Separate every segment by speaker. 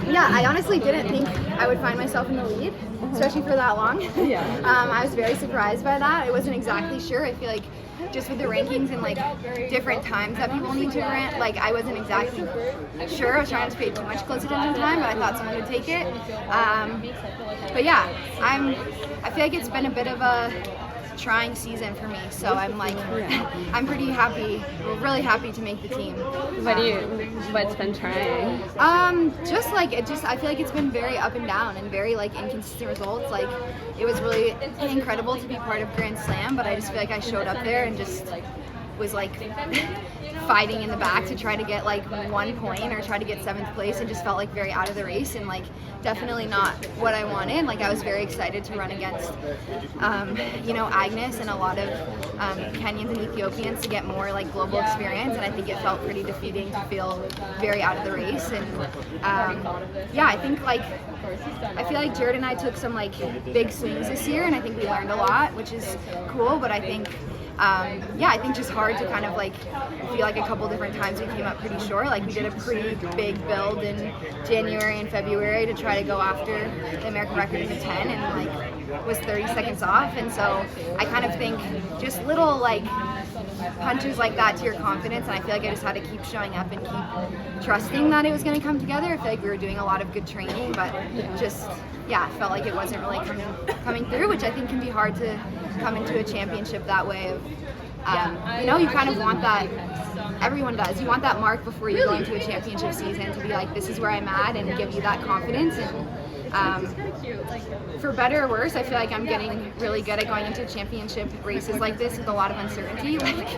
Speaker 1: Yeah, I honestly didn't think I would find myself in the lead, especially for that long.
Speaker 2: Yeah.
Speaker 1: I was very surprised by that. I wasn't exactly sure. I feel like just with the rankings and like different times that people need to run, like I wasn't exactly sure. I was trying to pay too much close attention to time, but I thought someone would take it. But yeah, I feel like it's been a bit of a trying season for me, so I'm like, I'm pretty happy, really happy to make the team.
Speaker 2: What's been trying?
Speaker 1: I feel like it's been very up and down and very like inconsistent results. Like it was really incredible to be part of Grand Slam, but I just feel like I showed up there and just was like fighting in the back to try to get like 1 point or try to get 7th place, and just felt like very out of the race and like definitely not what I wanted. Like I was very excited to run against Agnes and a lot of Kenyans and Ethiopians to get more like global experience, and I think it felt pretty defeating to feel very out of the race. And I think like I feel like Jared and I took some like big swings this year, and I think we learned a lot, which is cool, but I think I think just hard to kind of like feel like a couple different times we came up pretty short. Like we did a pretty big build in January and February to try to go after the American record in the 10, and like was 30 seconds off. And so I kind of think just little like punches like that to your confidence, and I feel like I just had to keep showing up and keep trusting that it was going to come together. I feel like we were doing a lot of good training, but just felt like it wasn't really coming through, which I think can be hard to come into a championship that way of you kind of want that. Everyone does. You want that mark before you go into a championship season to be like, this is where I'm at, and give you that confidence. And for better or worse, I feel like I'm getting really good at going into championship races like this with a lot of uncertainty. Like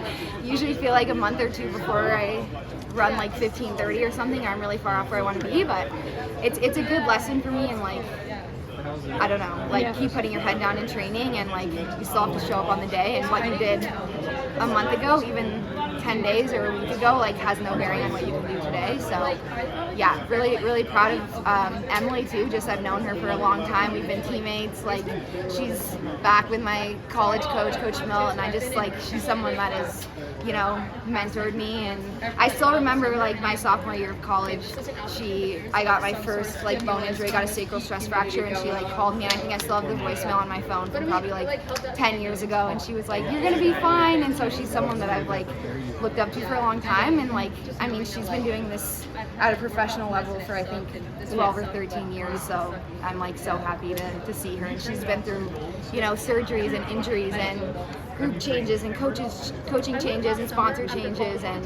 Speaker 1: usually feel like a month or two before I run like 15:30 or something, I'm really far off where I want to be. But it's a good lesson for me, and like I don't know, like keep putting your head down in training, and like you still have to show up on the day, and what you did a month ago, even 10 days or a week ago, like has no bearing on what you can do today. So yeah, really proud of Emily too. Just I've known her for a long time. We've been teammates. Like she's back with my college coach, Coach Mill, and I just like she's someone that is mentored me. And I still remember like my sophomore year of college, I got my first like bone injury, got a sacral stress fracture, and she like called me, and I think I still have the voicemail on my phone from probably like 10 years ago, and she was like, you're gonna be fine. And so she's someone that I've like looked up to for a long time, and like I mean she's been doing this at a professional level for I think 12 or 13 years, so I'm like so happy to see her. And she's been through surgeries and injuries and group changes and coaching changes and sponsor changes, and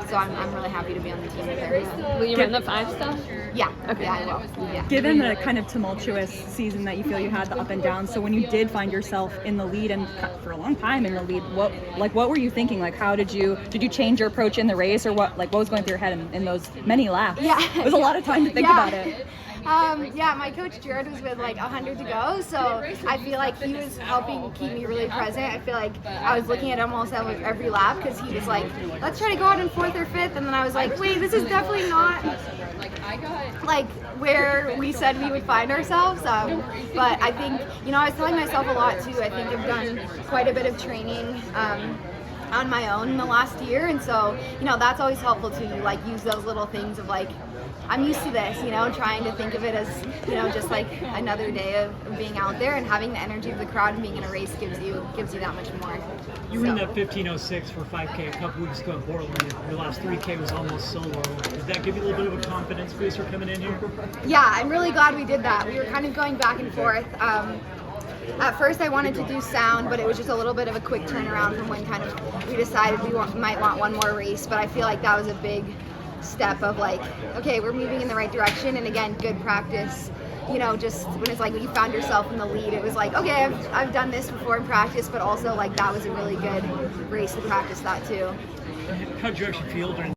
Speaker 1: so I'm really happy to be on the team with her.
Speaker 2: Will you run the 5 stuff?
Speaker 1: Yeah.
Speaker 2: Okay.
Speaker 1: Yeah, I will. Yeah.
Speaker 3: Given the kind of tumultuous season that you feel you had, the up and down, so when you did find yourself in the lead and for a long time in the lead, what were you thinking? Like how did you change your approach in the race, or what was going through your head in those many laps?
Speaker 1: Yeah.
Speaker 3: It was a lot of time to think about it.
Speaker 1: My coach Jared was with like 100 to go, so I feel like he was helping keep me really present. I feel like I was looking at almost every lap, because he was like, let's try to go out in 4th or 5th, and then I was like, wait, this is definitely not like where we said we would find ourselves. But I think I was telling myself a lot too. I think I've done quite a bit of training on my own in the last year, and so that's always helpful to like use those little things of like, I'm used to this, trying to think of it as, just like another day of being out there, and having the energy of the crowd and being in a race gives you that much more.
Speaker 4: You ran that 15:06 for 5K a couple weeks ago in Portland. Your last 3K was almost solo. Did that give you a little bit of a confidence booster coming in here?
Speaker 1: Yeah, I'm really glad we did that. We were kind of going back and forth. At first I wanted to do sound, but it was just a little bit of a quick turnaround from when kind of we decided we might want one more race. But I feel like that was a big step of like, okay, we're moving in the right direction. And again, good practice, just when it's like when you found yourself in the lead, it was like, okay, I've done this before in practice, but also like that was a really good race to practice that too.
Speaker 4: How'd you actually feel during